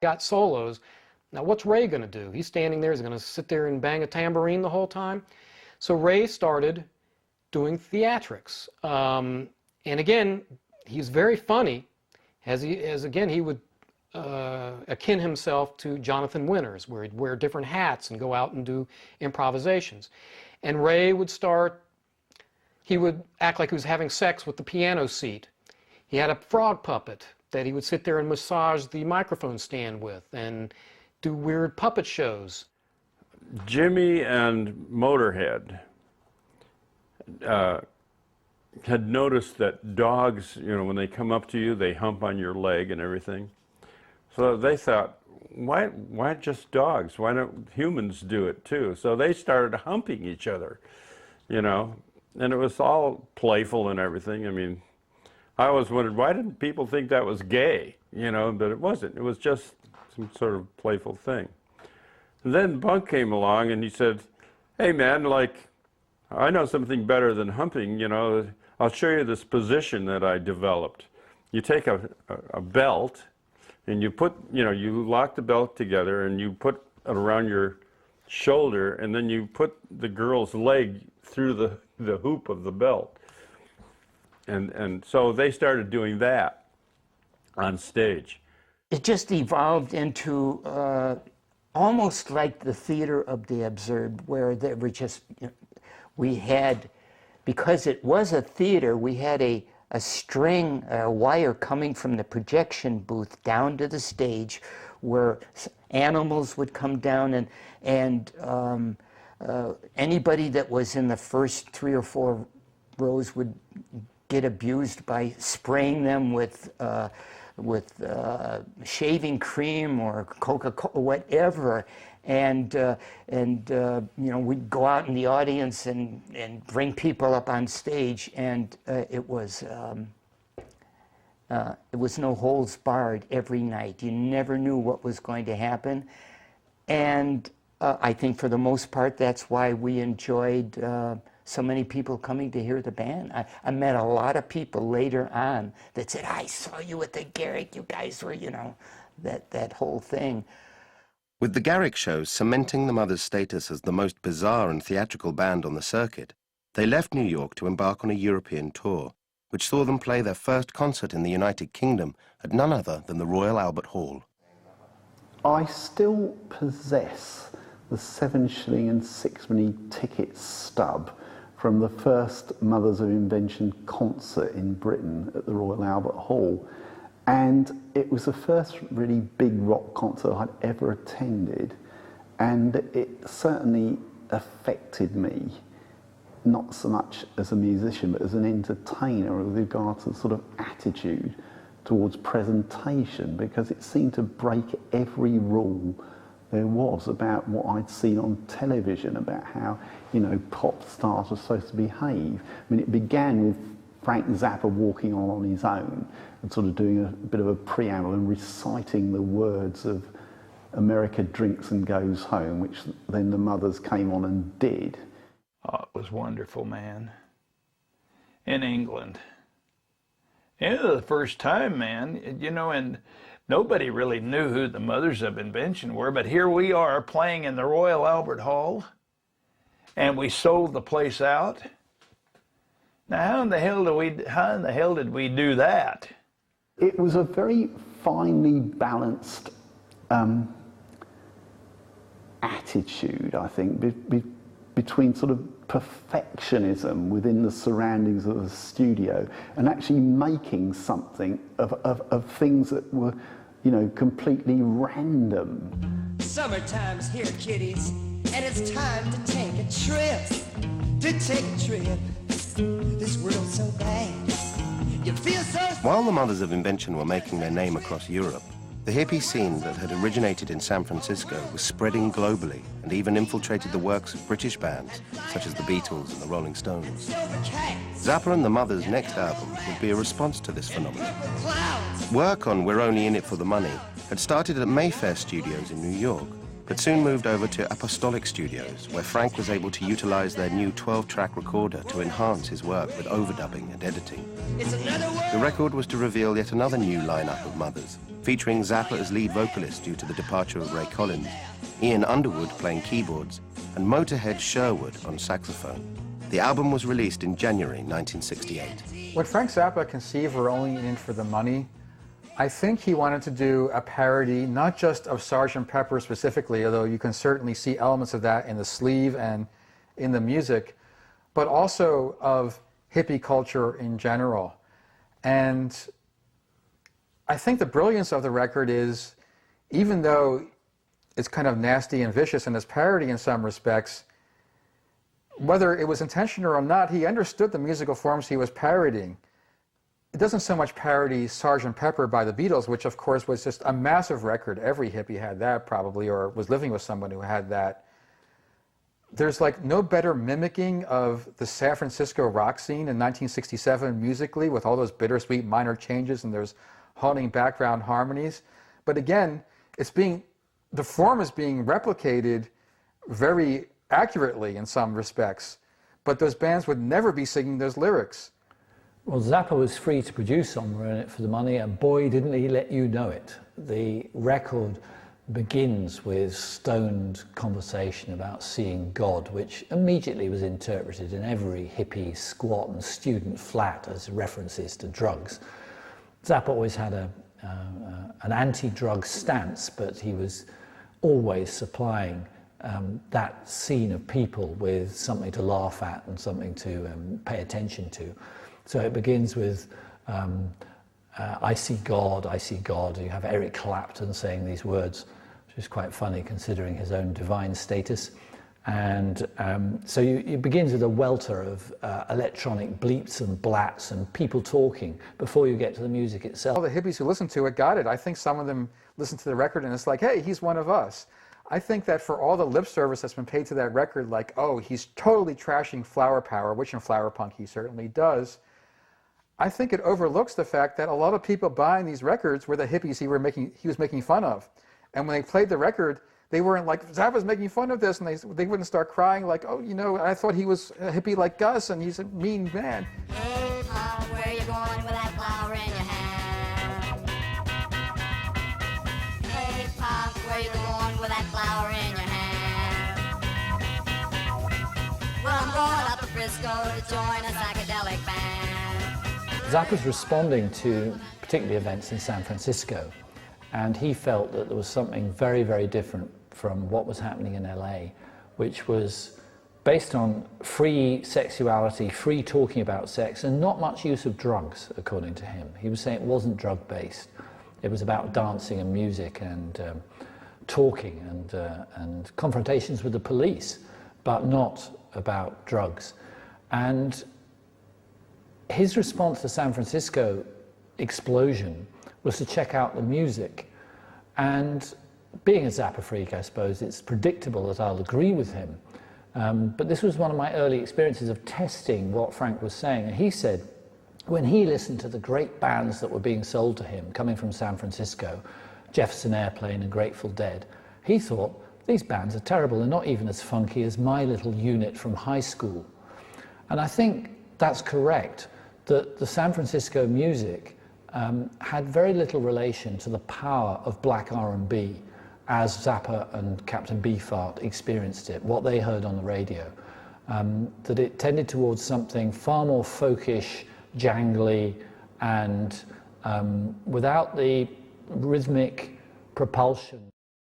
got solos. Now what's Ray going to do? He's standing there, he's going to sit there and bang a tambourine the whole time. So Ray started doing theatrics. And again, he's very funny, as again, he would akin himself to Jonathan Winters, where he'd wear different hats and go out and do improvisations. And Ray would start, he would act like he was having sex with the piano seat. He had a frog puppet that he would sit there and massage the microphone stand with and do weird puppet shows. Jimmy and Motorhead had noticed that dogs, you know, when they come up to you, they hump on your leg and everything. So they thought, why just dogs? Why don't humans do it too? So they started humping each other, you know, and it was all playful and everything. I mean, I always wondered, why didn't people think that was gay, you know, but it wasn't. It was just some sort of playful thing. And then Bunk came along and he said, hey man, like, I know something better than humping, you know, I'll show you this position that I developed. You take a belt and you put, you know, you lock the belt together and you put it around your shoulder and then you put the girl's leg through the hoop of the belt. And so they started doing that on stage. It just evolved into almost like the theater of the absurd, where there were just, you know, we had, because it was a theater, we had a string, a wire coming from the projection booth down to the stage where animals would come down and anybody that was in the first 3 or 4 rows would get abused by spraying them with shaving cream or Coca-Cola, whatever, and you know, we'd go out in the audience and bring people up on stage, and it was no holds barred every night. You never knew what was going to happen, and I think for the most part that's why we enjoyed so many people coming to hear the band. I met a lot of people later on that said, I saw you at the Garrick, you guys were, you know, that whole thing. With the Garrick shows cementing the Mothers' status as the most bizarre and theatrical band on the circuit, they left New York to embark on a European tour, which saw them play their first concert in the United Kingdom at none other than the Royal Albert Hall. I still possess the 7 shilling and 6penny ticket stub from the first Mothers of Invention concert in Britain at the Royal Albert Hall. And it was the first really big rock concert I'd ever attended. And it certainly affected me, not so much as a musician, but as an entertainer with regard to the sort of attitude towards presentation, because it seemed to break every rule there was about what I'd seen on television, about how, you know, pop stars were supposed to behave. I mean, it began with Frank Zappa walking on his own and sort of doing a bit of a preamble and reciting the words of America Drinks and Goes Home, which then the Mothers came on and did. Oh, it was wonderful, man. In England. And it was the first time, man, you know, and nobody really knew who the Mothers of Invention were, but here we are playing in the Royal Albert Hall, and we sold the place out. Now, how in the hell did we do that? It was a very finely balanced attitude, I think, between sort of perfectionism within the surroundings of the studio and actually making something of things that were, you know, completely random. Summertime's here, kiddies, and it's time to take a trip. This world's so bad. You feel so... While the Mothers of Invention were making their name across Europe, the hippie scene that had originated in San Francisco was spreading globally and even infiltrated the works of British bands such as the Beatles and the Rolling Stones. Zappa and the Mothers' next album would be a response to this phenomenon. Work on We're Only In It For The Money had started at Mayfair Studios in New York, but soon moved over to Apostolic Studios, where Frank was able to utilize their new 12-track recorder to enhance his work with overdubbing and editing. The record was to reveal yet another new lineup of Mothers, featuring Zappa as lead vocalist due to the departure of Ray Collins, Ian Underwood playing keyboards, and Motorhead Sherwood on saxophone. The album was released in January 1968. When Frank Zappa conceived We're Only In for the Money, I think he wanted to do a parody, not just of Sgt. Pepper specifically, although you can certainly see elements of that in the sleeve and in the music, but also of hippie culture in general. And I think the brilliance of the record is, even though it's kind of nasty and vicious in its parody in some respects, whether it was intentional or not, he understood the musical forms he was parodying. It doesn't so much parody Sgt. Pepper by the Beatles, which of course was just a massive record. Every hippie had that probably, or was living with someone who had that. There's like no better mimicking of the San Francisco rock scene in 1967 musically, with all those bittersweet minor changes and there's haunting background harmonies. But again, the form is being replicated very accurately in some respects, but those bands would never be singing those lyrics. Well, Zappa was free to produce on We're In It for the Money, and boy, didn't he let you know it. The record begins with stoned conversation about seeing God, which immediately was interpreted in every hippie, squat and student flat as references to drugs. Zappa always had an anti-drug stance, but he was always supplying that scene of people with something to laugh at and something to pay attention to. So it begins with, I see God, I see God. You have Eric Clapton saying these words, which is quite funny considering his own divine status. And so it begins with a welter of electronic bleeps and blats and people talking before you get to the music itself. All the hippies who listened to it got it. I think some of them listened to the record and it's like, hey, he's one of us. I think that for all the lip service that's been paid to that record, like, oh, he's totally trashing flower power, which in flower punk he certainly does, I think it overlooks the fact that a lot of people buying these records were the hippies he was making fun of. And when they played the record, they weren't like, Zappa's making fun of this, and they wouldn't start crying like, oh, you know, I thought he was a hippie like Gus, and he's a mean man. Hey, Mom, where you going with that flower in your hand? Hey, Pop, where you going with that flower in your hand? Well, I'm going up to Frisco to join a psychedelic band. Zappa's responding to particularly events in San Francisco, and he felt that there was something very, very different from what was happening in LA, which was based on free sexuality, free talking about sex, and not much use of drugs, according to him. He was saying it wasn't drug-based. It was about dancing and music and talking and confrontations with the police, but not about drugs. And his response to San Francisco explosion was to check out the music. And being a Zappa freak, I suppose, it's predictable that I'll agree with him. But this was one of my early experiences of testing what Frank was saying. And he said, when he listened to the great bands that were being sold to him, coming from San Francisco, Jefferson Airplane and Grateful Dead, he thought, these bands are terrible. They're not even as funky as my little unit from high school. And I think that's correct, that the San Francisco music had very little relation to the power of black R&B as Zappa and Captain Beefheart experienced it, what they heard on the radio. That it tended towards something far more folkish, jangly, and without the rhythmic propulsion